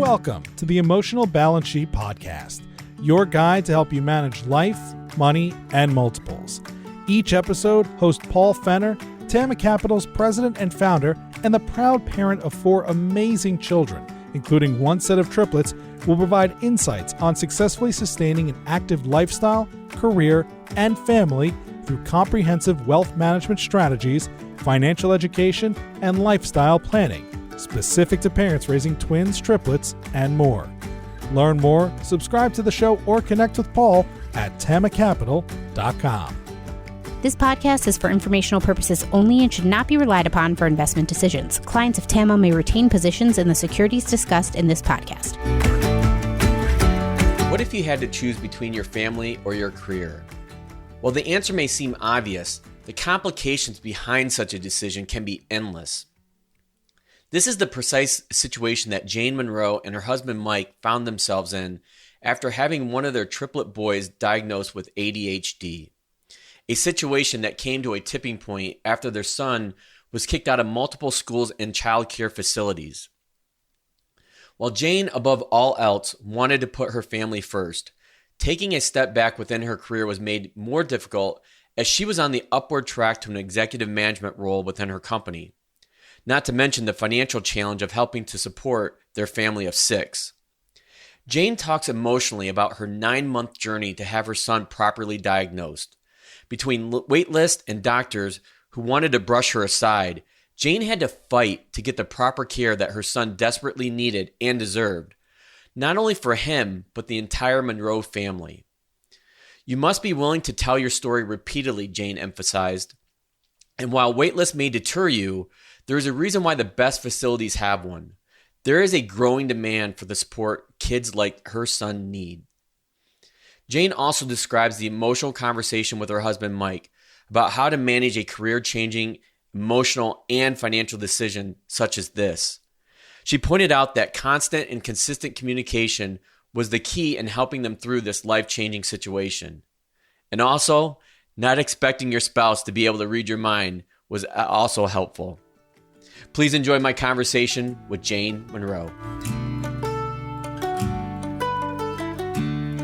Welcome to the Emotional Balance Sheet Podcast, your guide to help you manage life, money, and multiples. Each episode, host Paul Fenner, Tama Capital's president and founder, and the proud parent of 4 amazing children, including 1 set of triplets, will provide insights on successfully sustaining an active lifestyle, career, and family through comprehensive wealth management strategies, financial education, and lifestyle planning, specific to parents raising twins, triplets, and more. Learn more, subscribe to the show, or connect with Paul at tamacapital.com. This podcast is for informational purposes only and should not be relied upon for investment decisions. Clients of TAMA may retain positions in the securities discussed in this podcast. What if you had to choose between your family or your career? While the answer may seem obvious, the complications behind such a decision can be endless. This is the precise situation that Jayne Monroe and her husband Mike found themselves in after having one of their triplet boys diagnosed with ADHD. A situation that came to a tipping point after their son was kicked out of multiple schools and childcare facilities. While Jayne, above all else, wanted to put her family first, taking a step back within her career was made more difficult as she was on the upward track to an executive management role within her company, not to mention the financial challenge of helping to support their family of 6. Jayne talks emotionally about her 9-month journey to have her son properly diagnosed. Between waitlists and doctors who wanted to brush her aside, Jayne had to fight to get the proper care that her son desperately needed and deserved, not only for him, but the entire Monroe family. You must be willing to tell your story repeatedly, Jayne emphasized. And while waitlists may deter you, there is a reason why the best facilities have one. There is a growing demand for the support kids like her son need. Jayne also describes the emotional conversation with her husband Mike about how to manage a career-changing, emotional, and financial decision such as this. She pointed out that constant and consistent communication was the key in helping them through this life-changing situation. And also, not expecting your spouse to be able to read your mind was also helpful. Please enjoy my conversation with Jayne Monroe.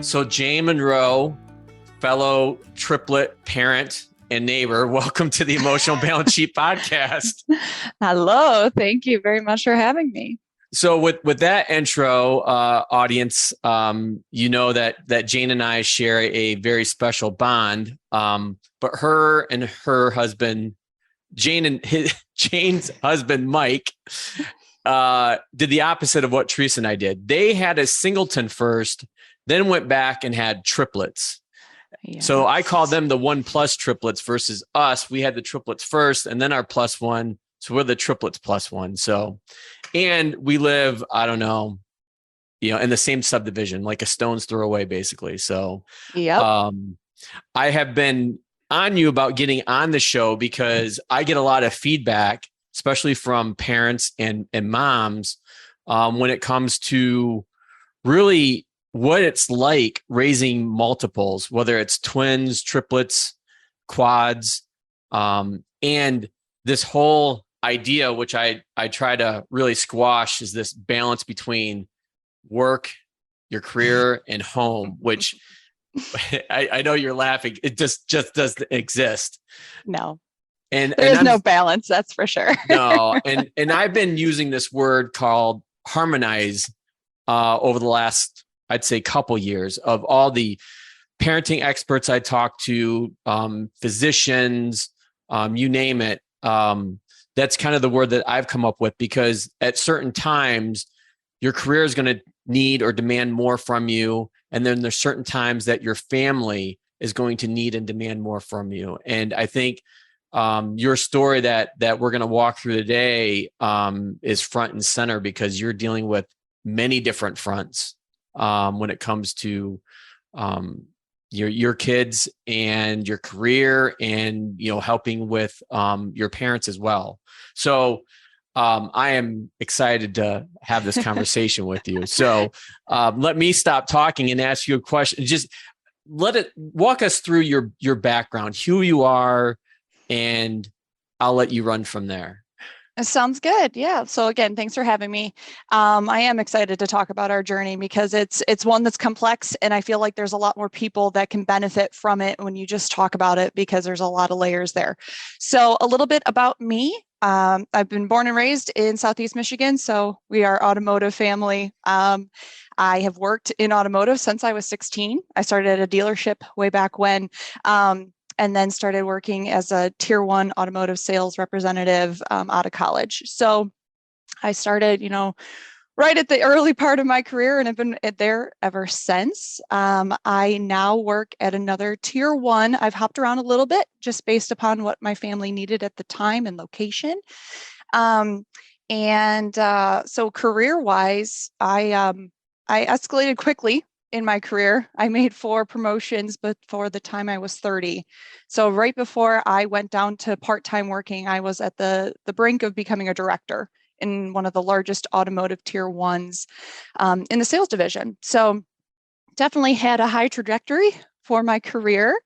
So Jayne Monroe, fellow triplet parent and neighbor, welcome to the Emotional Balance Sheet Podcast. Hello. Thank you very much for having me. So with that intro, audience, you know that Jayne and I share a very special bond. But her and her husband, Jayne's husband, Mike, did the opposite of what Teresa and I did. They had a singleton first, then went back and had triplets. Yes. So I call them the 1+ triplets versus us. We had the triplets first and then our +1. So we're the triplets +1. So, and we live, I don't know, in the same subdivision, like a stone's throw away, basically. So, yep. I have been on you about getting on the show because I get a lot of feedback, especially from parents and moms, when it comes to really what it's like raising multiples, whether it's twins, triplets, quads, and this whole idea, which I try to really squash, is this balance between work, your career, and home, which I know you're laughing. It just doesn't exist. No. And there's no balance, that's for sure. No. And I've been using this word called harmonize over the last, I'd say, couple years, of all the parenting experts I talk to, physicians, you name it. That's kind of the word that I've come up with, because at certain times your career is going to need or demand more from you. And then there's certain times that your family is going to need and demand more from you. And I think your story that we're going to walk through today is front and center, because you're dealing with many different fronts when it comes to your kids and your career, and helping with your parents as well. So I am excited to have this conversation with you. So let me stop talking and ask you a question. Just walk us through your background, who you are, and I'll let you run from there. It sounds good. Yeah. So again, thanks for having me. I am excited to talk about our journey because it's one that's complex, and I feel like there's a lot more people that can benefit from it when you just talk about it because there's a lot of layers there. So a little bit about me. I've been born and raised in Southeast Michigan, so we are automotive family. I have worked in automotive since I was 16. I started at a dealership way back when. And then started working as a tier 1 automotive sales representative out of college. So I started, right at the early part of my career and have been there ever since. I now work at another tier 1. I've hopped around a little bit just based upon what my family needed at the time and location. So career-wise, I escalated quickly in my career. I made 4 promotions before the time I was 30. So right before I went down to part-time working, I was at the brink of becoming a director in one of the largest automotive tier 1s in the sales division. So definitely had a high trajectory for my career.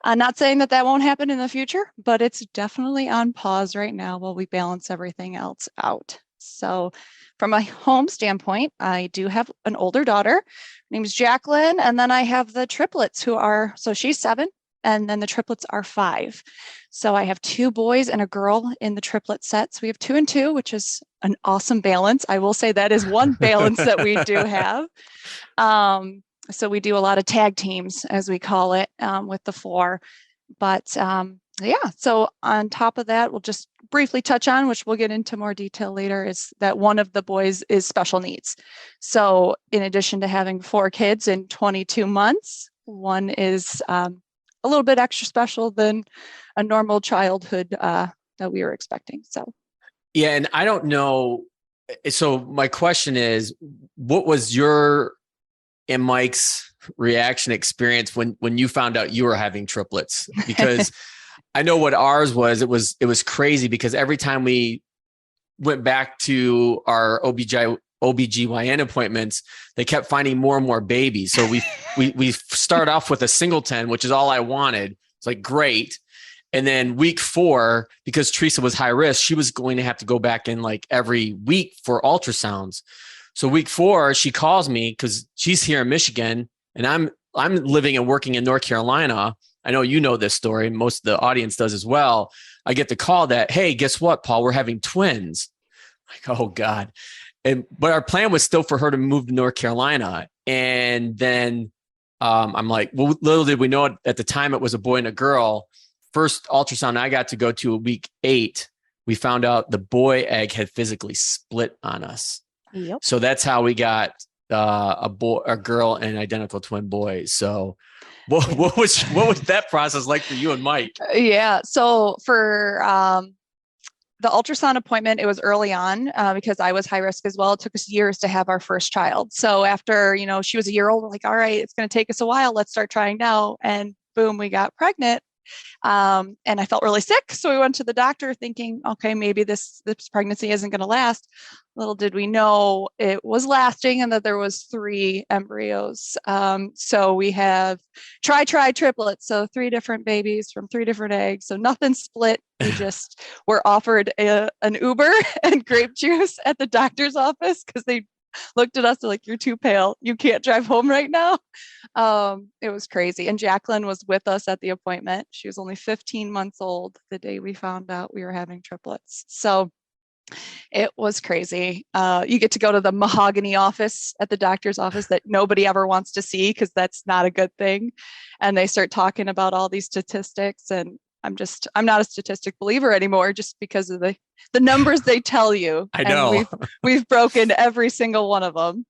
Not saying that won't happen in the future, but it's definitely on pause right now while we balance everything else out. So from a home standpoint, I do have an older daughter. Her name is Jacqueline. And then I have the triplets so she's 7, and then the triplets are 5. So I have 2 boys and a girl in the triplet set. So we have 2 and 2, which is an awesome balance. I will say that is one balance that we do have. So we do a lot of tag teams, as we call it, with the 4. But so on top of that, we'll just briefly touch on, which we'll get into more detail later, is that one of the boys is special needs. So in addition to having 4 kids in 22 months, one is a little bit extra special than a normal childhood that we were expecting. So. Yeah. And I don't know. So my question is, what was your and Mike's reaction experience when you found out you were having triplets? Because I know what ours was. It was crazy because every time we went back to our OBGYN appointments, they kept finding more and more babies. So we start off with a singleton, which is all I wanted. It's like, great. And then week 4, because Teresa was high risk, she was going to have to go back in like every week for ultrasounds. So week 4, she calls me because she's here in Michigan and I'm living and working in North Carolina. I know you know this story. Most of the audience does as well. I get the call that, hey, guess what, Paul? We're having twins. Like, oh God. But our plan was still for her to move to North Carolina. And then I'm like, well, little did we know at the time it was a boy and a girl. First ultrasound I got to go to week 8, we found out the boy egg had physically split on us. Yep. So that's how we got a girl and identical twin boys. So what was that process like for you and Mike? Yeah. So for the ultrasound appointment, it was early on because I was high risk as well. It took us years to have our first child. So after, she was a year old, we're like, all right, it's going to take us a while. Let's start trying now. And boom, we got pregnant. And I felt really sick. So we went to the doctor thinking, okay, maybe this pregnancy isn't going to last. Little did we know it was lasting and that there was 3 embryos. So we have triplets. So 3 different babies from 3 different eggs. So nothing split. We just were offered an Uber and grape juice at the doctor's office because they looked at us, they're like, you're too pale. You can't drive home right now. It was crazy. And Jacqueline was with us at the appointment. She was only 15 months old the day we found out we were having triplets. So it was crazy. You get to go to the mahogany office at the doctor's office that nobody ever wants to see because that's not a good thing. And they start talking about all these statistics, and I'm not a statistic believer anymore just because of the numbers they tell you. I know. And we've broken every single one of them.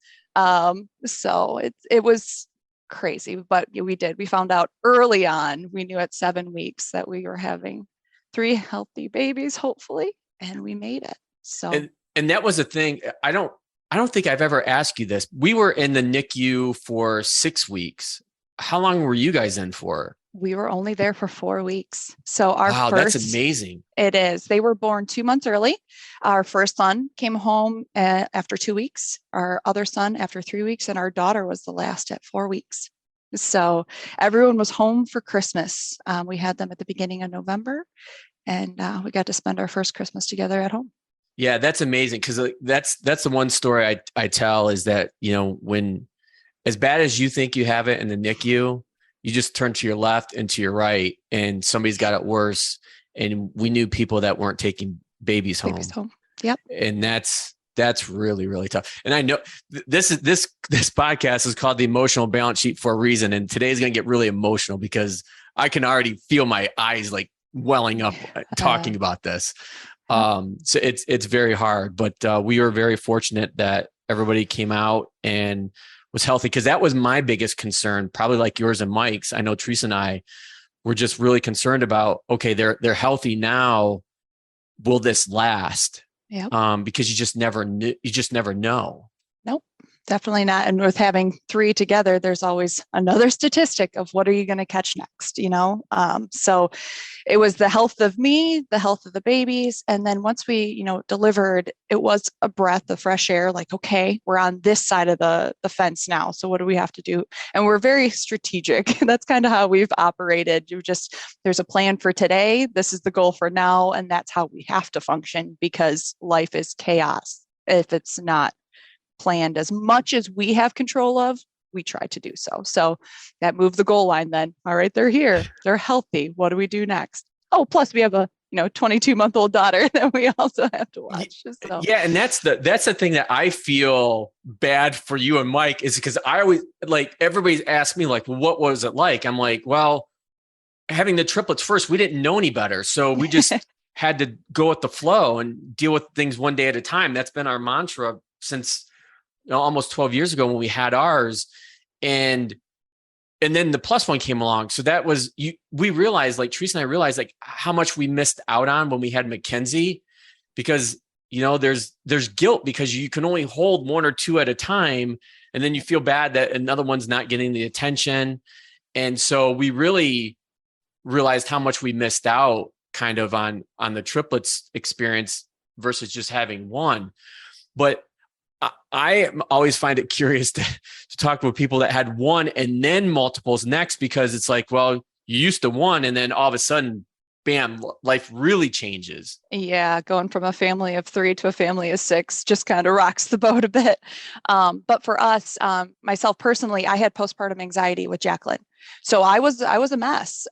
So it was crazy, but we did. We found out early on. We knew at 7 weeks that we were having 3 healthy babies, hopefully, and we made it. So and that was the thing. I don't think I've ever asked you this. We were in the NICU for 6 weeks. How long were you guys in for? We were only there for 4 weeks. So that's amazing. It is. They were born 2 months early. Our first son came home after 2 weeks, our other son after 3 weeks, and our daughter was the last at 4 weeks. So everyone was home for Christmas. We had them at the beginning of November, and we got to spend our first Christmas together at home. Yeah, that's amazing. Cause that's the one story I tell is that, when as bad as you think you have it in the NICU, you just turn to your left and to your right and somebody's got it worse. And we knew people that weren't taking babies home. Yep. And that's really, really tough. And I know this podcast is called the Emotional Balance Sheet for a reason. And today's going to get really emotional because I can already feel my eyes like welling up talking about this. So it's very hard, but we were very fortunate that everybody came out and was healthy, because that was my biggest concern, probably like yours and Mike's. I know Teresa and I were just really concerned about, okay, they're healthy now. Will this last? Yeah. Because you just never know. Nope, definitely not. And with having 3 together, there's always another statistic of what are you going to catch next, So it was the health of me, the health of the babies. And then once we, delivered, it was a breath of fresh air, like, okay, we're on this side of the fence now. So what do we have to do? And we're very strategic. That's kind of how we've operated. There's a plan for today. This is the goal for now. And that's how we have to function, because life is chaos if it's not planned as much as we have control of. We try to do so. So that moved the goal line then. All right, they're here. They're healthy. What do we do next? Oh, plus we have a 22-month-old daughter that we also have to watch. So. Yeah, and that's the thing that I feel bad for you and Mike, is because I always, like, everybody's asked me, like, well, what was it like? I'm like, well, having the triplets first, we didn't know any better. So we just had to go with the flow and deal with things one day at a time. That's been our mantra since almost 12 years ago when we had ours. And then the plus one came along. So that was, we realized, like Teresa and I realized, like, how much we missed out on when we had Mackenzie, because, there's guilt because you can only hold 1 or 2 at a time. And then you feel bad that another one's not getting the attention. And so we really realized how much we missed out kind of on the triplets experience versus just having one. But I always find it curious to talk with people that had one and then multiples next, because it's like, well, you used to one and then all of a sudden, bam, life really changes. Yeah, going from a family of 3 to a family of 6 just kind of rocks the boat a bit. But for us, myself personally, I had postpartum anxiety with Jacqueline. So I was a mess.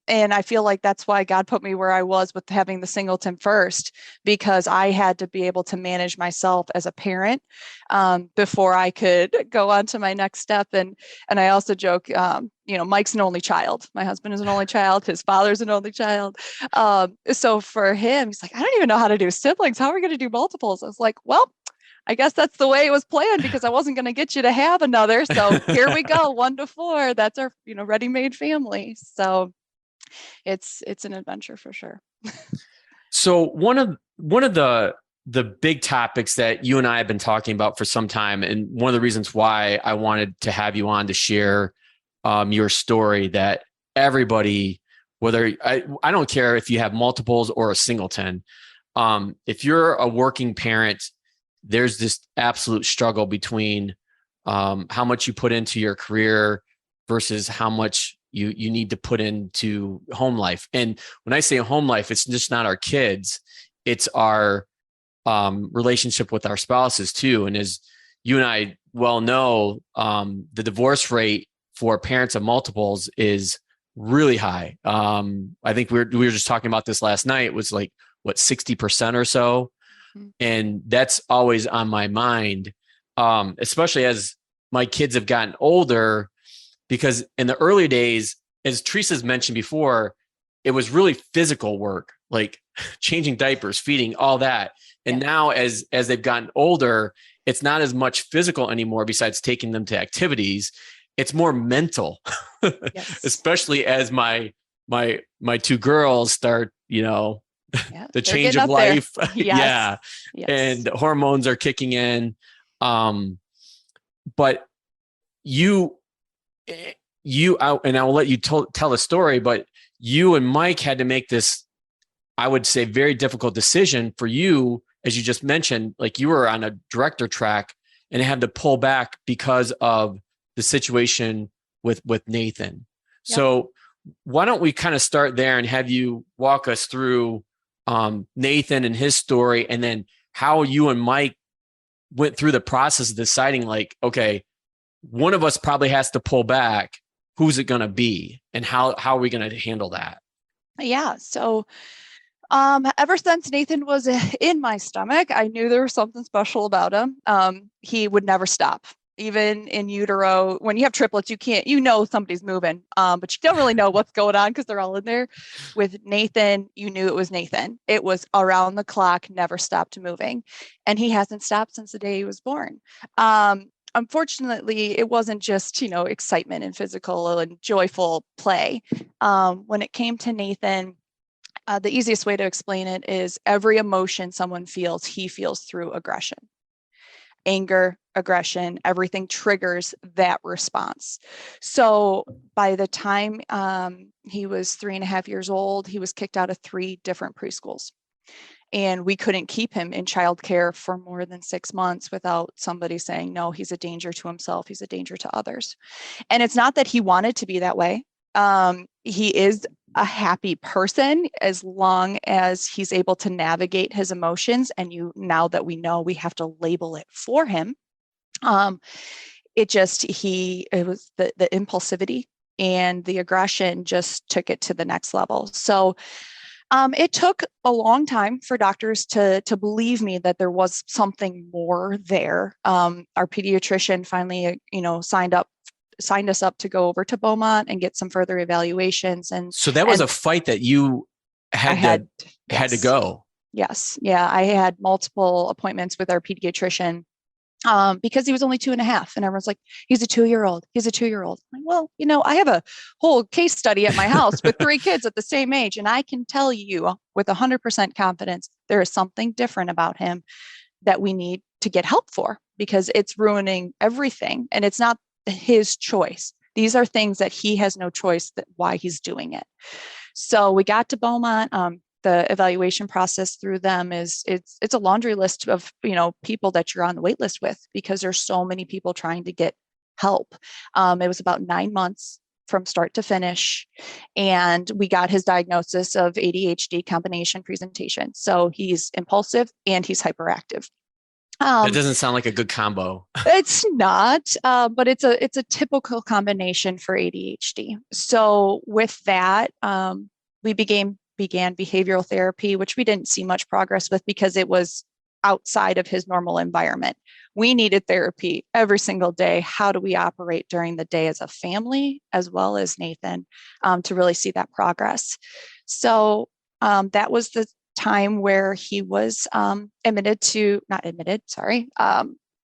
And I feel like that's why God put me where I was with having the singleton first, because I had to be able to manage myself as a parent before I could go on to my next step. And I also joke, Mike's an only child. My husband is an only child. His father's an only child. So for him, he's like, I don't even know how to do siblings. How are we going to do multiples? I was like, well, I guess that's the way it was planned, because I wasn't going to get you to have another. So here we go, 1 to 4. That's our, ready-made family. So it's an adventure for sure. So one of the big topics that you and I have been talking about for some time, and one of the reasons why I wanted to have you on to share your story, that everybody, whether I don't care if you have multiples or a singleton, if you're a working parent, there's this absolute struggle between how much you put into your career versus how much you need to put into home life. And when I say home life, it's just not our kids, it's our relationship with our spouses too. And as you and I well know, the divorce rate for parents of multiples is really high. I think we were just talking about this last night. It was like, 60% or so. Mm-hmm. And that's always on my mind, especially as my kids have gotten older. Because in the early days, as Teresa's mentioned before, it was really physical work, like changing diapers, feeding, all that. And now as they've gotten older, it's not as much physical anymore besides taking them to activities. It's more mental, especially as my 2 girls start, the change of life. Yes. And hormones are kicking in. But you and I will let you tell a story, but you and Mike had to make this, I would say, very difficult decision for you, as you just mentioned, like you were on a director track and had to pull back because of the situation with Nathan. Yep. So why don't we kind of start there and have you walk us through Nathan and his story, and then how you and Mike went through the process of deciding, like, okay, one of us probably has to pull back. Who's it going to be? And how are we going to handle that? Yeah. So ever since Nathan was in my stomach, I knew there was something special about him. He would never stop. Even in utero, when you have triplets, you know somebody's moving, but you don't really know what's going on because they're all in there. With Nathan, you knew it was Nathan. It was around the clock, never stopped moving. And he hasn't stopped since the day he was born. Unfortunately, it wasn't just, excitement and physical and joyful play. When it came to Nathan, the easiest way to explain it is every emotion someone feels, he feels through aggression. Anger, aggression, everything triggers that response. So by the time he was 3.5 years old, he was kicked out of 3 different preschools. And we couldn't keep him in childcare for more than 6 months without somebody saying, no, he's a danger to himself. He's a danger to others. And it's not that he wanted to be that way. He is a happy person as long as he's able to navigate his emotions. And now that we know, we have to label it for him. It was the impulsivity and the aggression just took it to the next level. So it took a long time for doctors to believe me that there was something more there. Our pediatrician finally, signed us up to go over to Beaumont and get some further evaluations. And so that was a fight that you had to go. Yes. Yeah. I had multiple appointments with our pediatrician because he was only 2.5 and everyone's like, he's a 2-year-old. He's a 2-year-old. I'm like, well, I have a whole case study at my house with 3 kids at the same age. And I can tell you with 100% confidence, there is something different about him that we need to get help for because it's ruining everything. And it's not his choice. These are things that he has no choice why he's doing it. So we got to Beaumont. The evaluation process through them it's a laundry list of people that you're on the wait list with because there's so many people trying to get help. It was about 9 months from start to finish, and we got his diagnosis of ADHD combination presentation. So he's impulsive and he's hyperactive. That doesn't sound like a good combo. It's not, but it's a typical combination for ADHD. So with that, we began behavioral therapy, which we didn't see much progress with because it was outside of his normal environment. We needed therapy every single day. How do we operate during the day as a family, as well as Nathan, to really see that progress? So that was the time where he was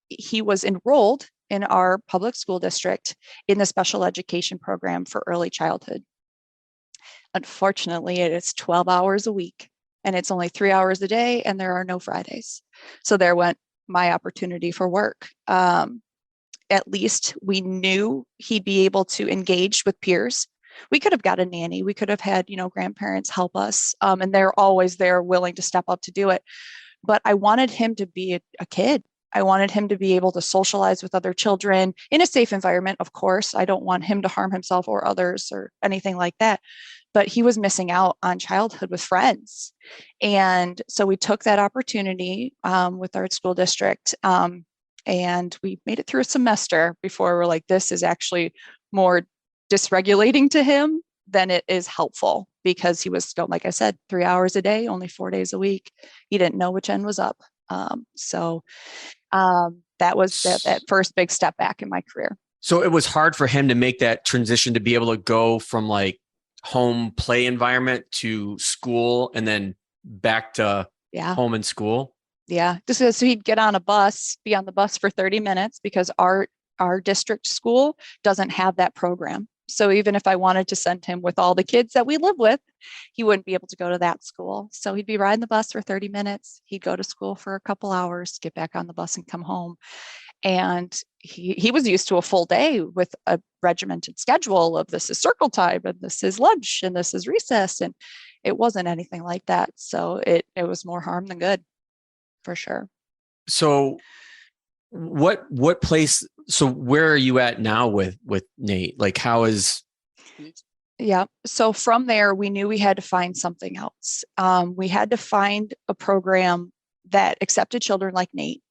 he was enrolled in our public school district in the special education program for early childhood. Unfortunately, it is 12 hours a week and it's only 3 hours a day and there are no Fridays. So there went my opportunity for work. At least we knew he'd be able to engage with peers. We could have got a nanny. We could have had, grandparents help us. And they're always there willing to step up to do it. But I wanted him to be a kid. I wanted him to be able to socialize with other children in a safe environment, of course. I don't want him to harm himself or others or anything like that. But he was missing out on childhood with friends. And so we took that opportunity with our school district. And we made it through a semester before we're like, this is actually more dysregulating to him than it is helpful because he was, like I said, 3 hours a day, only 4 days a week. He didn't know which end was up. So that was that first big step back in my career. So it was hard for him to make that transition to be able to go from like home play environment to school and then back to home and school. Yeah. So he'd get on a bus, be on the bus for 30 minutes because our district school doesn't have that program. So even if I wanted to send him with all the kids that we live with, he wouldn't be able to go to that school. So he'd be riding the bus for 30 minutes. He'd go to school for a couple hours, get back on the bus and come home. And he was used to a full day with a regimented schedule of this is circle time and this is lunch and this is recess. And it wasn't anything like that. So it was more harm than good, for sure. So what place, so where are you at now with Nate? Like how is... Yeah. So from there, we knew we had to find something else. We had to find a program that accepted children like Nate,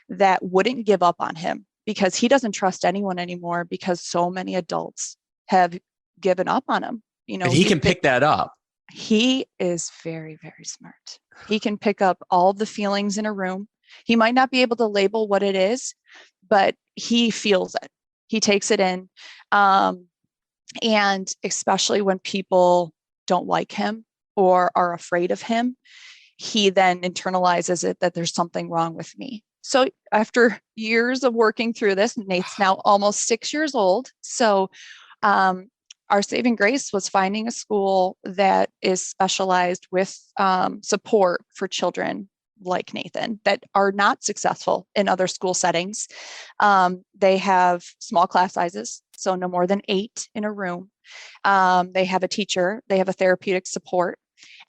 that wouldn't give up on him, because he doesn't trust anyone anymore because so many adults have given up on him. And he can pick that up. He is very, very smart. He can pick up all the feelings in a room. He might not be able to label what it is, but he feels it. He takes it in. And especially when people don't like him or are afraid of him, he then internalizes it that there's something wrong with me. So after years of working through this, Nate's now almost 6 years old. So our saving grace was finding a school that is specialized with support for children like Nathan that are not successful in other school settings. They have small class sizes, so no more than 8 in a room. They have a teacher, they have a therapeutic support.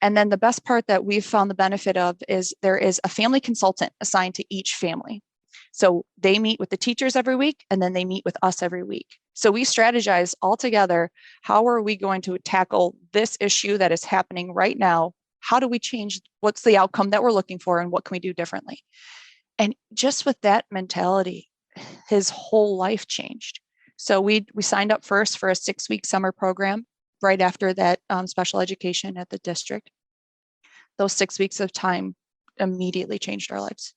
And then the best part that we've found the benefit of is there is a family consultant assigned to each family. So they meet with the teachers every week, and then they meet with us every week. So we strategize all together. How are we going to tackle this issue that is happening right now? How do we change? What's the outcome that we're looking for, and what can we do differently? And just with that mentality, his whole life changed. So we signed up first for a 6-week summer program right after that special education at the district. Those 6 weeks of time immediately changed our lives.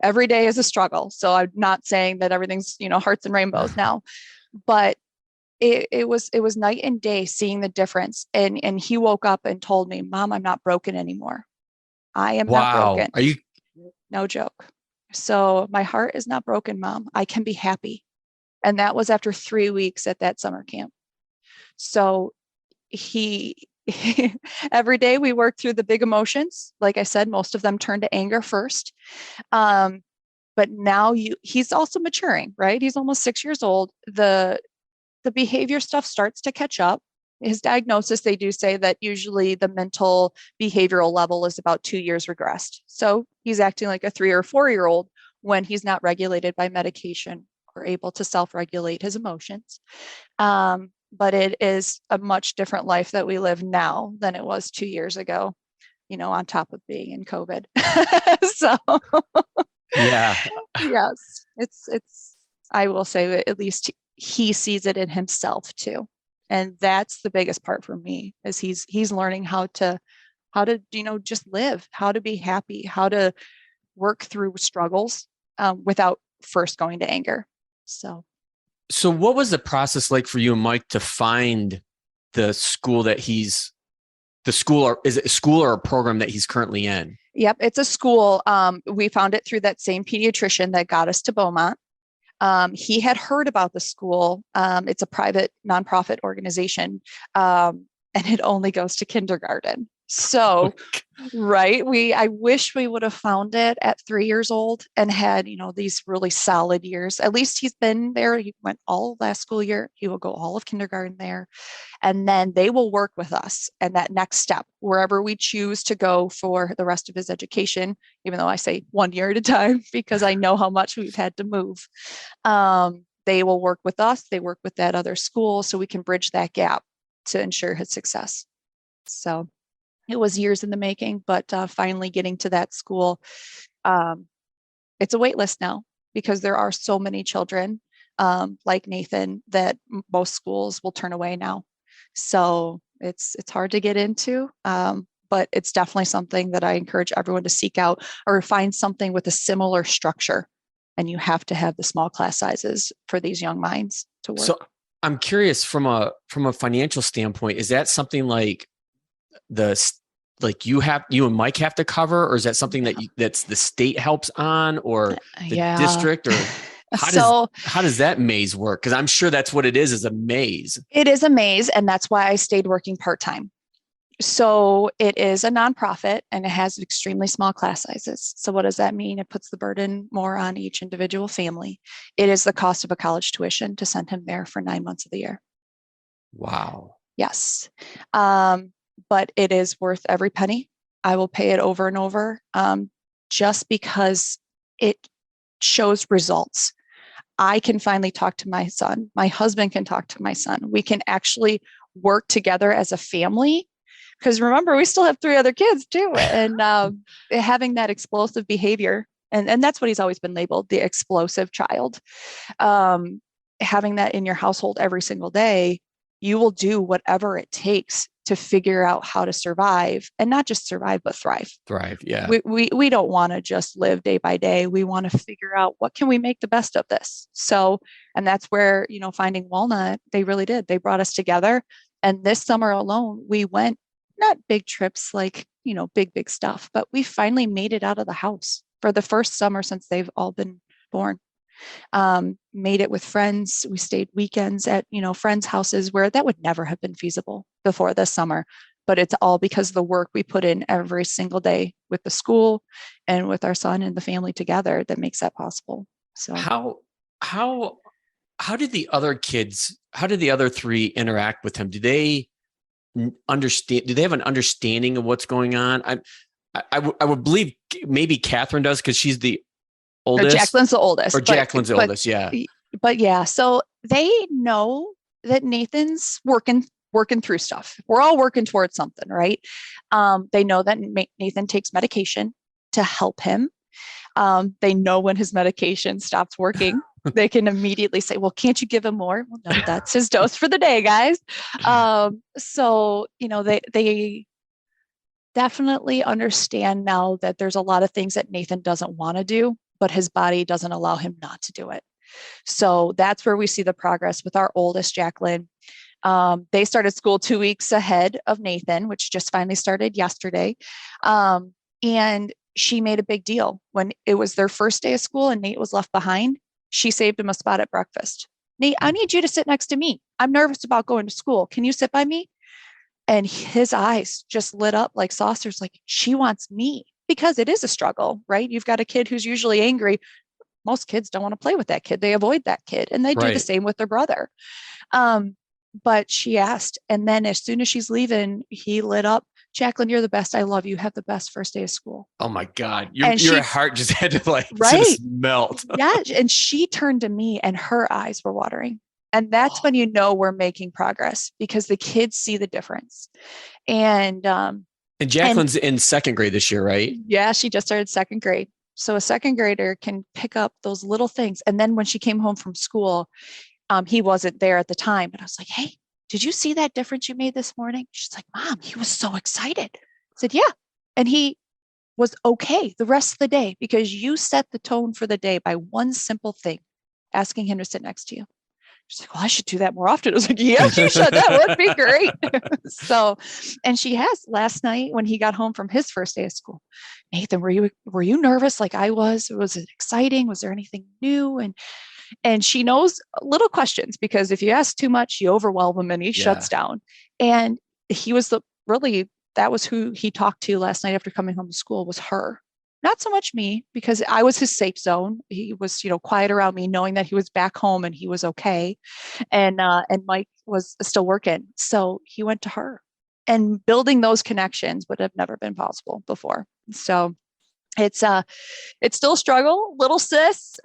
Every day is a struggle. So I'm not saying that everything's, hearts and rainbows now, but it was night and day seeing the difference. And he woke up and told me, "Mom, I'm not broken anymore. I am not broken." Are you? No joke. So my heart is not broken, Mom. I can be happy. And that was after 3 weeks at that summer camp. So every day we work through the big emotions. Like I said, most of them turn to anger first. But now he's also maturing, right? He's almost 6 years old. The behavior stuff starts to catch up. His diagnosis, they do say that usually the mental behavioral level is about 2 years regressed. So he's acting like a 3 or 4-year-old when he's not regulated by medication or able to self-regulate his emotions. But it is a much different life that we live now than it was 2 years ago, on top of being in COVID. So yeah, yes, it's, I will say that at least he sees it in himself too. And that's the biggest part for me, is he's learning how to, just live, how to be happy, how to work through struggles without first going to anger. So what was the process like for you and Mike to find the school that is it a school or a program that he's currently in? Yep, it's a school. We found it through that same pediatrician that got us to Beaumont. He had heard about the school. It's a private nonprofit organization, and it only goes to kindergarten. So, right. I wish we would have found it at 3 years old and had, these really solid years. At least he's been there. He went all last school year. He will go all of kindergarten there. And then they will work with us. And that next step, wherever we choose to go for the rest of his education, even though I say 1 year at a time, because I know how much we've had to move. They will work with us. They work with that other school so we can bridge that gap to ensure his success. So it was years in the making, but finally getting to that school. It's a wait list now because there are so many children like Nathan that most schools will turn away now. So it's hard to get into, but it's definitely something that I encourage everyone to seek out or find something with a similar structure. And you have to have the small class sizes for these young minds to work. So I'm curious from a financial standpoint, is that something like you and Mike have to cover, or is that something that's the state helps on, or the district, or how does that maze work? Because I'm sure that's what it is a maze. It is a maze, and that's why I stayed working part-time. So it is a nonprofit and it has extremely small class sizes. So what does that mean? It puts the burden more on each individual family. It is the cost of a college tuition to send him there for 9 months of the year. Wow. Yes. But it is worth every penny. I will pay it over and over just because it shows results. I can finally talk to my son. My husband can talk to my son. We can actually work together as a family. Because remember, we still have 3 other kids too. And having that explosive behavior, and that's what he's always been labeled, the explosive child. Having that in your household every single day, you will do whatever it takes to figure out how to survive, and not just survive, but thrive. Thrive. Yeah. We don't want to just live day by day. We want to figure out what can we make the best of this. So, and that's where, finding Walnut, they really did. They brought us together. And this summer alone, we went, not big trips, like, big stuff, but we finally made it out of the house for the first summer since they've all been born. Made it with friends. We stayed weekends at, friends' houses where that would never have been feasible before this summer. But it's all because of the work we put in every single day with the school and with our son and the family together that makes that possible. So how did the other kids, how did the other 3 interact with him? Do they understand? Do they have an understanding of what's going on? I would believe maybe Catherine does, because she's the oldest. Jacqueline's the oldest. Jacqueline's the oldest, yeah. But yeah, so they know that Nathan's working through stuff. We're all working towards something, right? They know that Nathan takes medication to help him. They know when his medication stops working. They can immediately say, well, can't you give him more? Well, no, that's his dose for the day, guys. So, they definitely understand now that there's a lot of things that Nathan doesn't want to do, but his body doesn't allow him not to do it. So that's where we see the progress with our oldest, Jacqueline. They started school 2 weeks ahead of Nathan, which just finally started yesterday. And she made a big deal. When it was their first day of school and Nate was left behind, she saved him a spot at breakfast. Nate, I need you to sit next to me. I'm nervous about going to school. Can you sit by me? And his eyes just lit up like saucers, like, she wants me, because it is a struggle, right? You've got a kid who's usually angry. Most kids don't want to play with that kid. They avoid that kid, and they do the same with their brother. But she asked, and then as soon as she's leaving, he lit up. Jacqueline, you're the best. I love you. Have the best first day of school. Oh my God. Your heart just had to just melt. Yeah. And she turned to me and her eyes were watering. And that's when you know we're making progress, because the kids see the difference. And Jacqueline's in 2nd grade this year, right? Yeah, she just started 2nd grade. So a 2nd grader can pick up those little things. And then when she came home from school, he wasn't there at the time, but I was like, hey, did you see that difference you made this morning? She's like, Mom, he was so excited. I said, yeah. And he was okay the rest of the day, because you set the tone for the day by one simple thing, asking him to sit next to you. She's like, well, I should do that more often. I was like, yeah, you should. That would be great. So, and she has. Last night when he got home from his first day of school, Nathan, were you nervous like I was? Was it exciting? Was there anything new? And she knows little questions, because if you ask too much, you overwhelm him and he shuts down. And he was that was who he talked to last night after coming home from school, was her. Not so much me, because I was his safe zone. He was, quiet around me, knowing that he was back home and he was okay. And Mike was still working. So he went to her, and building those connections would have never been possible before. So it's still a struggle. Little sis,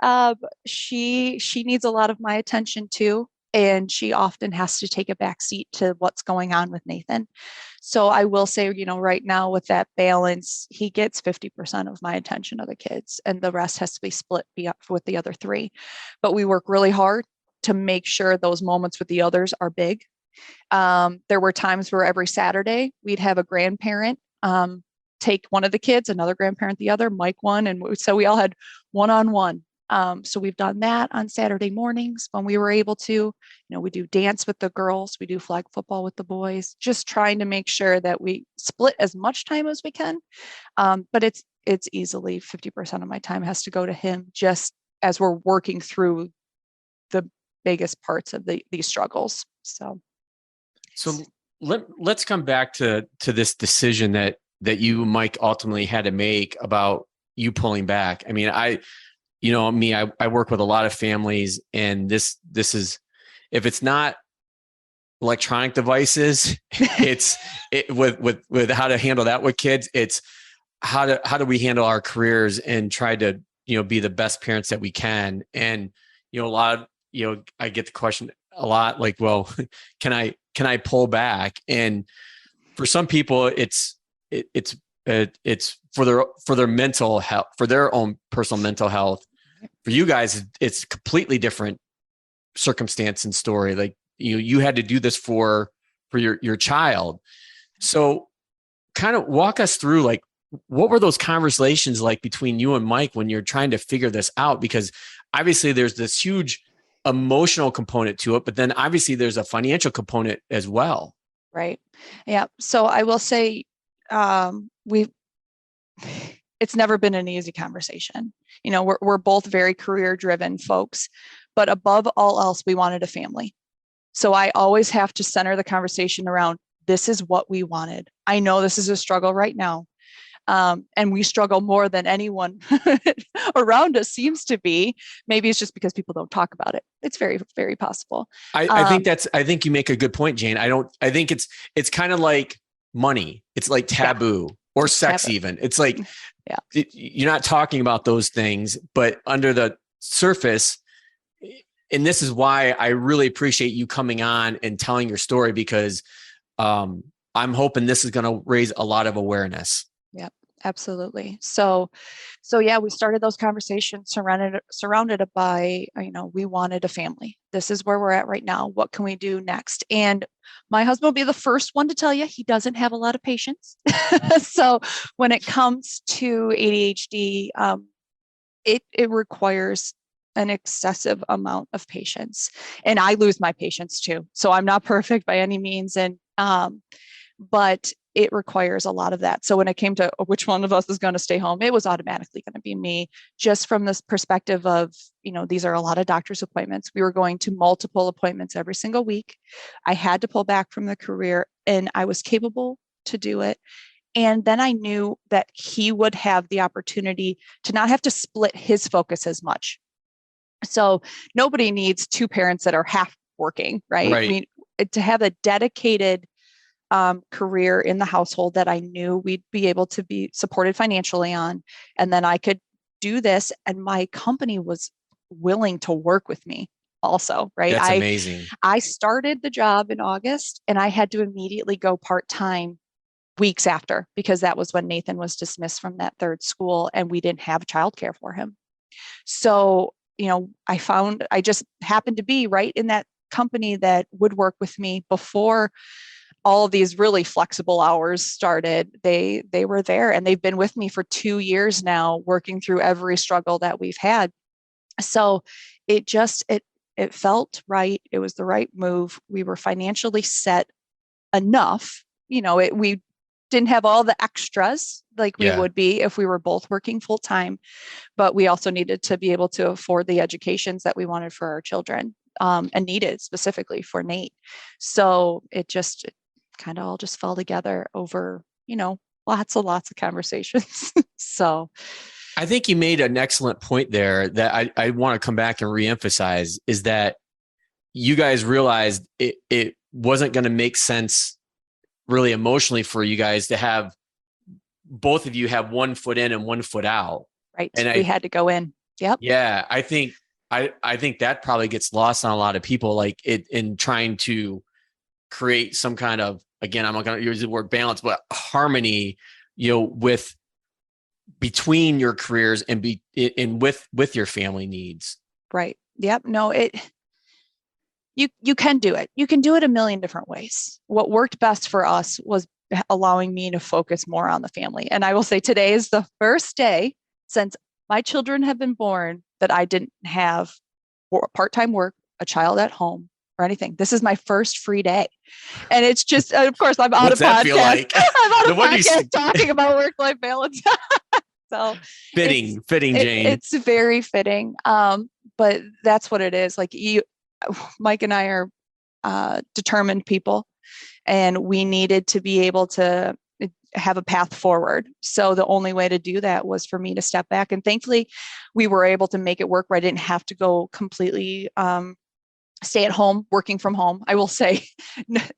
she needs a lot of my attention too. And she often has to take a back seat to what's going on with Nathan. So I will say, right now with that balance, he gets 50% of my attention of the kids, and the rest has to be split with the other 3. But we work really hard to make sure those moments with the others are big. There were times where every Saturday we'd have a grandparent take one of the kids, another grandparent the other, Mike one. And so we all had one-on-one. So we've done that on Saturday mornings when we were able to. We do dance with the girls, we do flag football with the boys, just trying to make sure that we split as much time as we can. But it's easily 50% of my time has to go to him, just as we're working through the biggest parts of these struggles. So let's come back to this decision that you, Mike, ultimately had to make about you pulling back. I mean, I work with a lot of families, and this is, if it's not electronic devices, it's with how to handle that with kids. It's how do we handle our careers and try to, be the best parents that we can. And, a lot of, I get the question a lot, like, well, can I can I pull back? And for some people, it's for their mental health, for their own personal mental health. For you guys, it's a completely different circumstance and story. Like you had to do this for your child. So kind of walk us through, like, what were those conversations like between you and Mike when you're trying to figure this out? Because obviously there's this huge emotional component to it, but then obviously there's a financial component as well. Right. Yeah. So I will say, it's never been an easy conversation. We're both very career driven folks, but above all else, we wanted a family. So I always have to center the conversation around, this is what we wanted. I know this is a struggle right now. And we struggle more than anyone around us seems to be. Maybe it's just because people don't talk about it. It's very, very possible. I think you make a good point, Jayne. I think it's kind of like money. It's like taboo, or sex even. It's like, you're not talking about those things, but under the surface, and this is why I really appreciate you coming on and telling your story, because I'm hoping this is going to raise a lot of awareness. Yep, absolutely. So yeah, we started those conversations surrounded by, we wanted a family. This is where we're at right now. What can we do next? And my husband will be the first one to tell you he doesn't have a lot of patience. So when it comes to ADHD, it requires an excessive amount of patience, and I lose my patience too. So I'm not perfect by any means. And, but it requires a lot of that. So when it came to which one of us is going to stay home, it was automatically going to be me, just from this perspective of, these are a lot of doctor's appointments. We were going to multiple appointments every single week. I had to pull back from the career, and I was capable to do it. And then I knew that he would have the opportunity to not have to split his focus as much. So nobody needs two parents that are half working, right? I mean, to have a dedicated career in the household that I knew we'd be able to be supported financially on, and then I could do this, and my company was willing to work with me also, right? That's amazing. I started the job in August, and I had to immediately go part-time weeks after, because that was when Nathan was dismissed from that third school and we didn't have childcare for him. So, I just happened to be right in that company that would work with me before all of these really flexible hours started. They were there, and they've been with me for 2 years now, working through every struggle that we've had. So it felt right. It was the right move. We were financially set enough. We didn't have all the extras like we would be if we were both working full time, but we also needed to be able to afford the educations that we wanted for our children, and needed specifically for Nate. So it kind of all just fell together over, lots of conversations. So I think you made an excellent point there that I want to come back and reemphasize, is that you guys realized it wasn't going to make sense really emotionally for you guys to have both of you have 1 foot in and 1 foot out. Right. And we had to go in. Yep. Yeah. I think that probably gets lost on a lot of people, like in trying to create some kind of, again, I'm not going to use the word balance, but harmony, with between your careers and with your family needs. Right. Yep. No, you can do it. You can do it a million different ways. What worked best for us was allowing me to focus more on the family. And I will say today is the first day since my children have been born that I didn't have part-time work, a child at home, or anything. This is my first free day. And it's just, of course, I'm out of podcast. Like? I'm out of podcast talking about work-life balance. So fitting, Jayne. It's very fitting. But that's what it is. Like Mike and I are determined people, and we needed to be able to have a path forward. So the only way to do that was for me to step back. And thankfully, we were able to make it work where I didn't have to go completely stay at home, working from home. I will say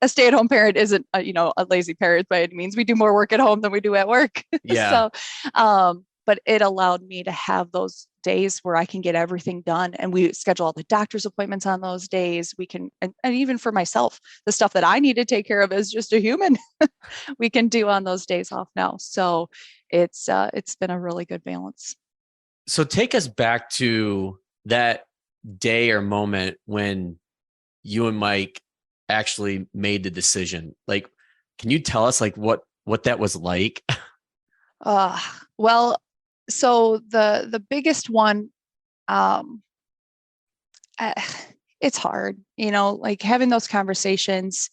a stay-at-home parent isn't a lazy parent by any means. We do more work at home than we do at work. Yeah. So but it allowed me to have those days where I can get everything done. And we schedule all the doctor's appointments on those days. We can, and even for myself, the stuff that I need to take care of as just a human, we can do on those days off now. So it's been a really good balance. So take us back to that day or moment when you and Mike actually made the decision. Like, can you tell us like what that was like? Well, so the biggest one, it's hard, like having those conversations,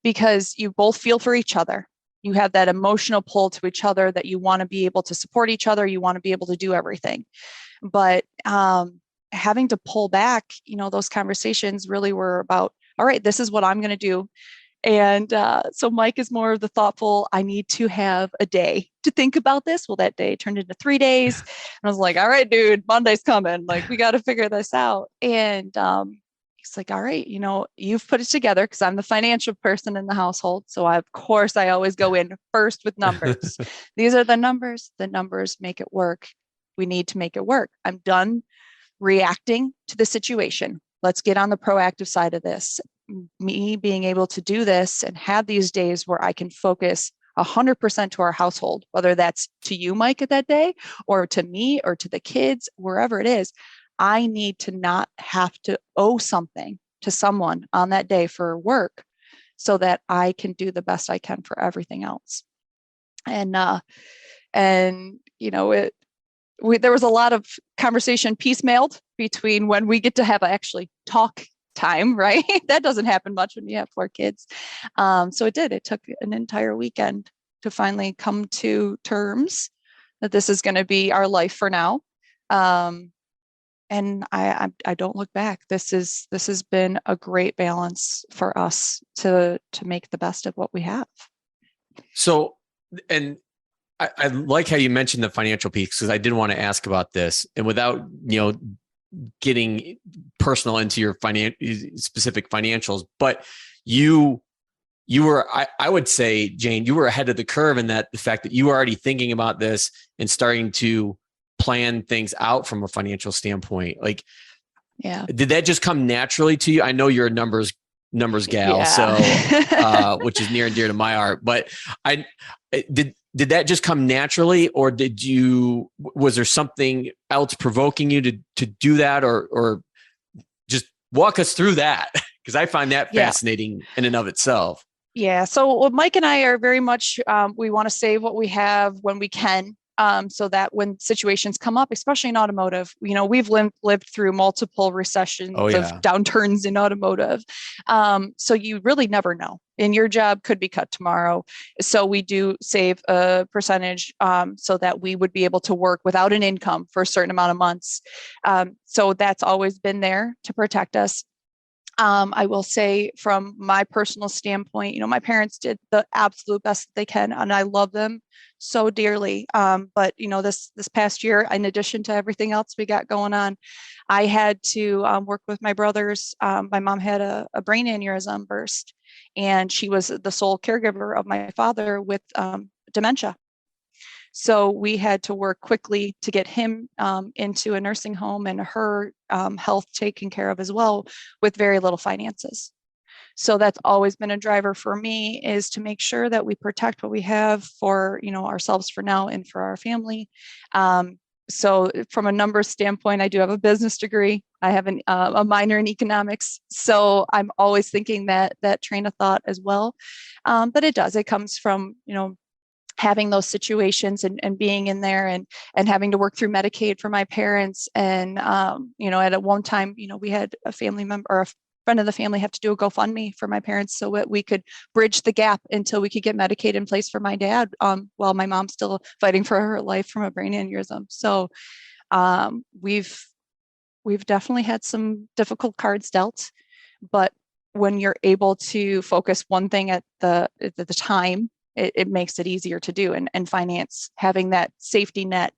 because you both feel for each other. You have that emotional pull to each other that you want to be able to support each other. You want to be able to do everything. But having to pull back, those conversations really were about, all right, this is what I'm going to do. And so Mike is more of the thoughtful, I need to have a day to think about this. Well, that day turned into 3 days. And I was like, all right, dude, Monday's coming. Like, we got to figure this out. And he's like, all right, you've put it together, because I'm the financial person in the household. So of course, I always go in first with numbers. These are the numbers make it work. We need to make it work. I'm done reacting to the situation. Let's get on the proactive side of this. Me being able to do this and have these days where I can focus 100% to our household, whether that's to you, Mike, at that day, or to me, or to the kids, wherever it is. I need to not have to owe something to someone on that day for work, so that I can do the best I can for everything else. And there was a lot of conversation piecemealed between when we get to have actually talk time, right? That doesn't happen much when you have 4 kids. So it took an entire weekend to finally come to terms that this is going to be our life for now. And I don't look back. This has been a great balance for us to make the best of what we have. So, and I like how you mentioned the financial piece, because I did want to ask about this, and without, getting personal into your specific financials, but you were, I would say, Jayne, you were ahead of the curve in that the fact that you were already thinking about this and starting to plan things out from a financial standpoint. Like, yeah, did that just come naturally to you? I know you're a numbers gal, yeah. So which is near and dear to my heart. But did that just come naturally, or was there something else provoking you to do that, or just walk us through that? Because I find that fascinating in and of itself. Yeah. So Mike and I are very much, we want to save what we have when we can. So that when situations come up, especially in automotive, we've lived through multiple recessions of downturns in automotive. So you really never know. And your job could be cut tomorrow. So we do save a percentage so that we would be able to work without an income for a certain amount of months. So that's always been there to protect us. I will say, from my personal standpoint, my parents did the absolute best that they can, and I love them so dearly. But this past year, in addition to everything else we got going on, I had to work with my brothers. My mom had a brain aneurysm burst, and she was the sole caregiver of my father with dementia. So we had to work quickly to get him into a nursing home, and her health taken care of as well, with very little finances. So that's always been a driver for me, is to make sure that we protect what we have for ourselves for now and for our family. So from a numbers standpoint, I do have a business degree. I have a minor in economics. So I'm always thinking that train of thought as well. But it comes from, having those situations and being in there and having to work through Medicaid for my parents. And, at one time, we had a family member or a friend of the family have to do a GoFundMe for my parents so that we could bridge the gap until we could get Medicaid in place for my dad, while my mom's still fighting for her life from a brain aneurysm. So we've definitely had some difficult cards dealt, but when you're able to focus one thing at the time, it makes it easier to do. And finance, having that safety net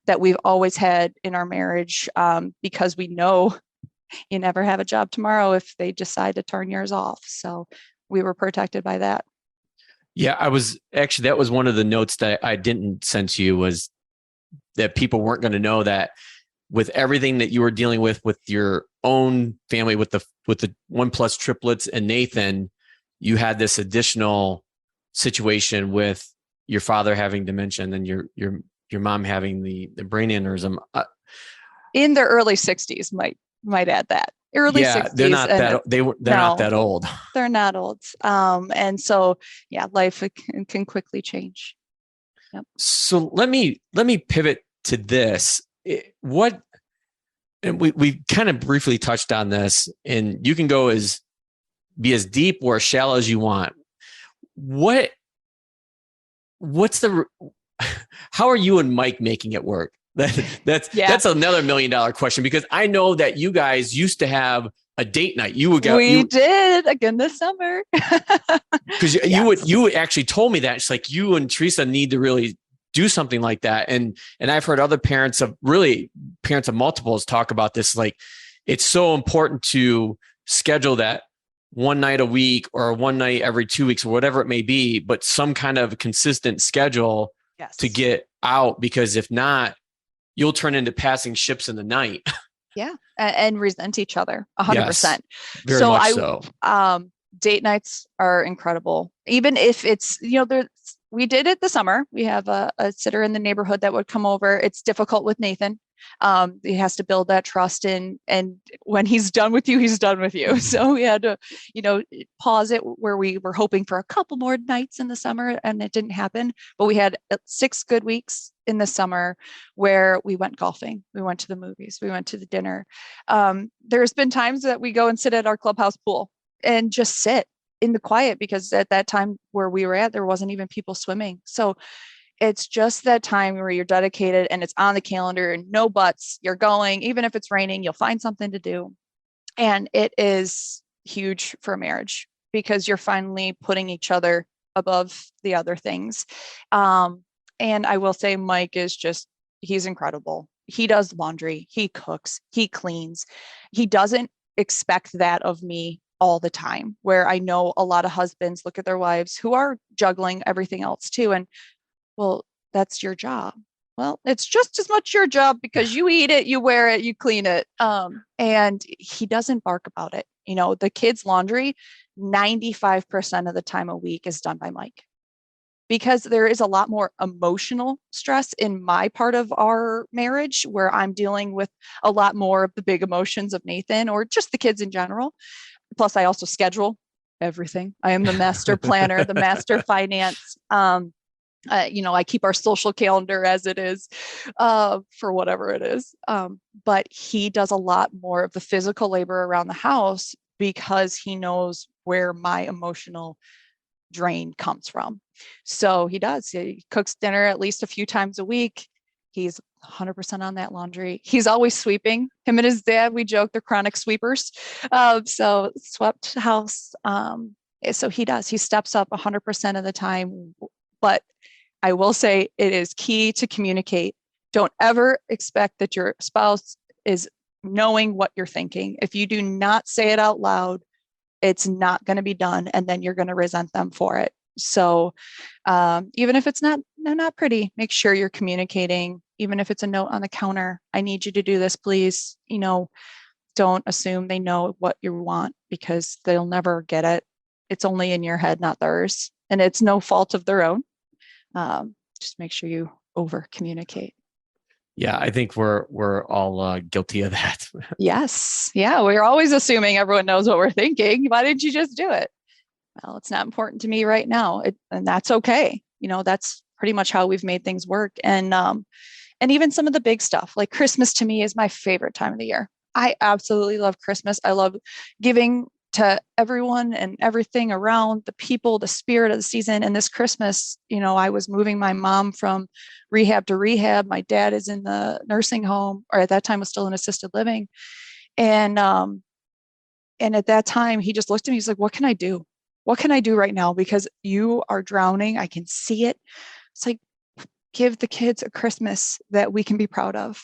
that we've always had in our marriage, because we know you never have a job tomorrow if they decide to turn yours off. So we were protected by that. Yeah, that was one of the notes that I didn't send to you, was that people weren't going to know that with everything that you were dealing with your own family, with the 1+ triplets and Nathan, you had this additional situation with your father having dementia and then your mom having the brain aneurysm. In their early 60s, might add that. Early 60s. They're not not that old. They're not old. And so, life can quickly change. Yep. So let me pivot to this. And we kind of briefly touched on this, and you can be as deep or as shallow as you want. How are you and Mike making it work? That's another $1 million question, because I know that you guys used to have a date night. We did again this summer. Because you actually told me that. It's like you and Teresa need to really do something like that. And I've heard other parents of multiples talk about this. Like, it's so important to schedule that one night a week or one night every 2 weeks or whatever it may be, but some kind of consistent schedule to get out, because if not, you'll turn into passing ships in the night. Yeah. And resent each other 100%. Yes, very much so. Date nights are incredible. Even if it's, we did it this summer. We have a sitter in the neighborhood that would come over. It's difficult with Nathan. He has to build that trust in, and when he's done with you, he's done with you. So we had to, pause it where we were hoping for a couple more nights in the summer, and it didn't happen. But we had 6 good weeks in the summer where we went golfing. We went to the movies. We went to the dinner. There's been times that we go and sit at our clubhouse pool and just sit in the quiet, because at that time where we were at, there wasn't even people swimming. So it's just that time where you're dedicated and it's on the calendar and no buts. You're going, even if it's raining, you'll find something to do. And it is huge for a marriage, because you're finally putting each other above the other things. And I will say Mike he's incredible. He does laundry, he cooks, he cleans. He doesn't expect that of me all the time, where I know a lot of husbands look at their wives who are juggling everything else too. And well, that's your job. Well, it's just as much your job, because you eat it, you wear it, you clean it. And he doesn't bark about it. The kids' laundry, 95% of the time a week is done by Mike, because there is a lot more emotional stress in my part of our marriage, where I'm dealing with a lot more of the big emotions of Nathan or just the kids in general. Plus, I also schedule everything. I am the master planner, the master finance. I keep our social calendar as it is for whatever it is. But he does a lot more of the physical labor around the house, because he knows where my emotional drain comes from. So he does. He cooks dinner at least a few times a week. He's 100% on that laundry. He's always sweeping. Him and his dad, we joke, they're chronic sweepers. So swept house. So he does. He steps up 100% of the time. But I will say it is key to communicate. Don't ever expect that your spouse is knowing what you're thinking. If you do not say it out loud, it's not going to be done, and then you're going to resent them for it. So even if it's not pretty, make sure you're communicating. Even if it's a note on the counter, I need you to do this, please. Don't assume they know what you want, because they'll never get it. It's only in your head, not theirs. And it's no fault of their own. Just make sure you over communicate. Yeah, I think we're all guilty of that. Yes. Yeah. We're always assuming everyone knows what we're thinking. Why didn't you just do it? Well, it's not important to me right now. And that's okay. That's pretty much how we've made things work. And even some of the big stuff, like Christmas, to me is my favorite time of the year. I absolutely love Christmas. I love giving to everyone and everything around the people, the spirit of the season. And this Christmas, I was moving my mom from rehab to rehab. My dad is in the nursing home, or at that time was still in assisted living. And at that time, he just looked at me. He's like, what can I do? What can I do right now? Because you are drowning. I can see it. It's like, give the kids a Christmas that we can be proud of.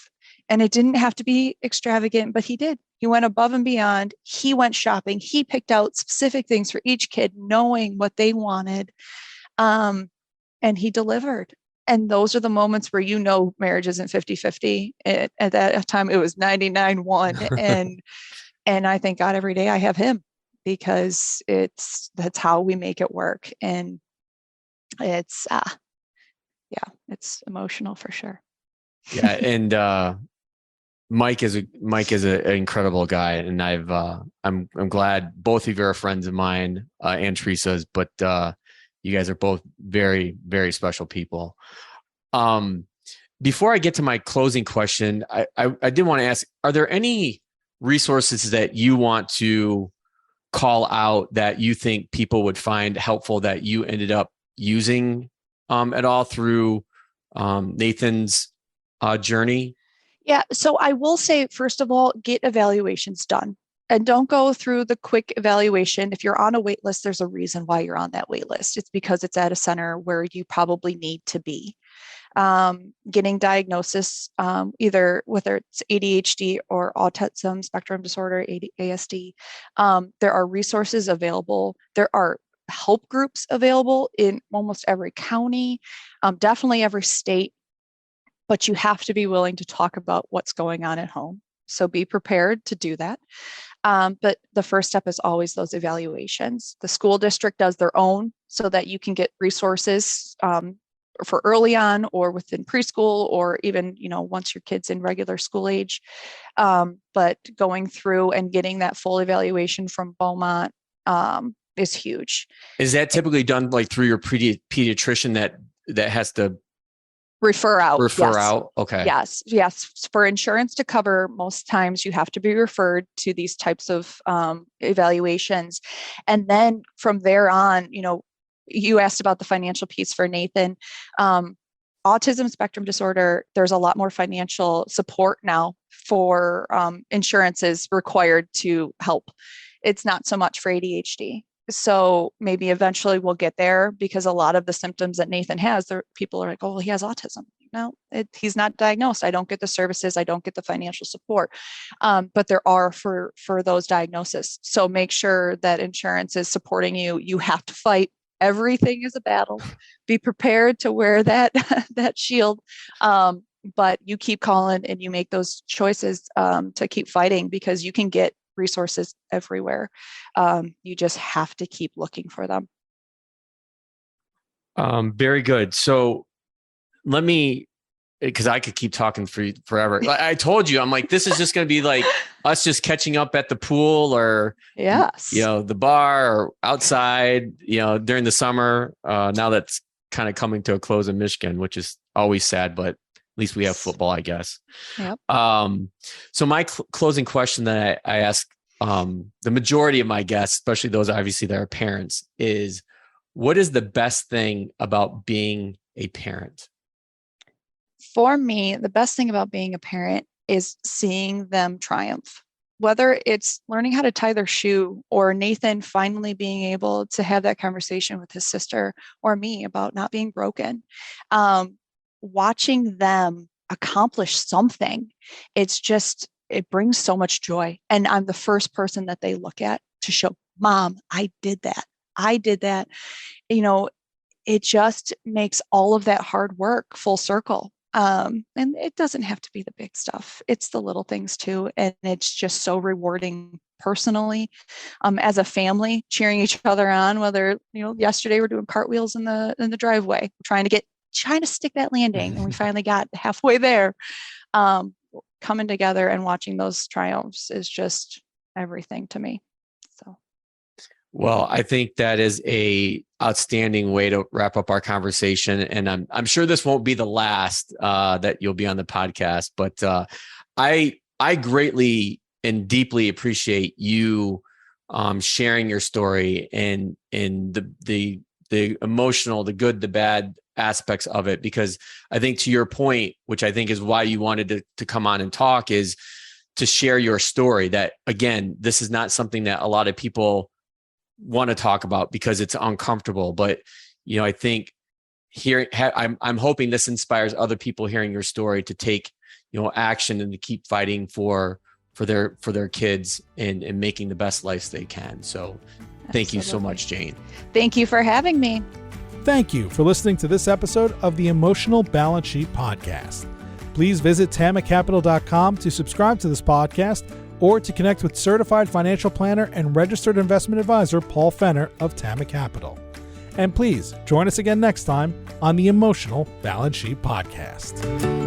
And it didn't have to be extravagant, but he did. He went above and beyond. He went shopping. He picked out specific things for each kid, knowing what they wanted. And he delivered. And those are the moments where, marriage isn't 50-50. At that time, it was 99-1. And I thank God every day I have him, because that's how we make it work. And it's emotional for sure. Yeah. And Mike is an incredible guy. And I'm glad both of you are friends of mine, and Teresa's, but you guys are both very, very special people. Before I get to my closing question, I did want to ask, are there any resources that you want to call out that you think people would find helpful that you ended up using at all through Nathan's journey? Yeah. So I will say, first of all, get evaluations done. And don't go through the quick evaluation. If you're on a wait list, there's a reason why you're on that wait list. It's because it's at a center where you probably need to be. Getting diagnosis, whether it's ADHD or autism spectrum disorder, ASD. There are resources available. There are help groups available in almost every county, definitely every state. But you have to be willing to talk about what's going on at home. So be prepared to do that. But the first step is always those evaluations. The school district does their own so that you can get resources for early on or within preschool, or even, once your kid's in regular school age. But going through and getting that full evaluation from Beaumont is huge. Is that typically done like through your pediatrician that has to refer out? Okay. Yes. For insurance to cover, most times you have to be referred to these types of evaluations. And then from there on, you asked about the financial piece for Nathan. Autism spectrum disorder, there's a lot more financial support now for insurances required to help. It's not so much for ADHD. So maybe eventually we'll get there, because a lot of the symptoms that Nathan has, people are like, oh, well, he has autism. No, he's not diagnosed. I don't get the services. I don't get the financial support. But there are for those diagnoses. So make sure that insurance is supporting you. You have to fight. Everything is a battle. Be prepared to wear that shield. But you keep calling and you make those choices to keep fighting, because you can get resources everywhere. You just have to keep looking for them. Very good. So let me, because I could keep talking forever. I told you, I'm like, this is just going to be like us just catching up at the pool, or yes, the bar, or outside, during the summer. Now that's kind of coming to a close in Michigan, which is always sad, but at least we have football, I guess. Yep. So my closing question that I ask the majority of my guests, especially those obviously that are parents, is what is the best thing about being a parent? For me, the best thing about being a parent is seeing them triumph. Whether it's learning how to tie their shoe, or Nathan finally being able to have that conversation with his sister, or me about not being broken. Watching them accomplish something, it brings so much joy. And I'm the first person that they look at to show, Mom, I did that. It just makes all of that hard work full circle. And it doesn't have to be the big stuff. It's the little things too. And it's just so rewarding personally, as a family, cheering each other on, whether, yesterday we're doing cartwheels in the driveway, trying to stick that landing. And we finally got halfway there. Coming together and watching those triumphs is just everything to me. So. Well, I think that is a outstanding way to wrap up our conversation. And I'm sure this won't be the last that you'll be on the podcast, but I greatly and deeply appreciate you sharing your story and the emotional, the good, the bad aspects of it, because I think, to your point, which I think is why you wanted to come on and talk, is to share your story. That, again, this is not something that a lot of people want to talk about because it's uncomfortable. But, I think I'm hoping this inspires other people hearing your story to take, action and to keep fighting for their kids and making the best lives they can. So thank you so much, Jayne. Thank you for having me. Thank you for listening to this episode of the Emotional Balance Sheet Podcast. Please visit tamacapital.com to subscribe to this podcast or to connect with certified financial planner and registered investment advisor Paul Fenner of Tama Capital. And please join us again next time on the Emotional Balance Sheet Podcast.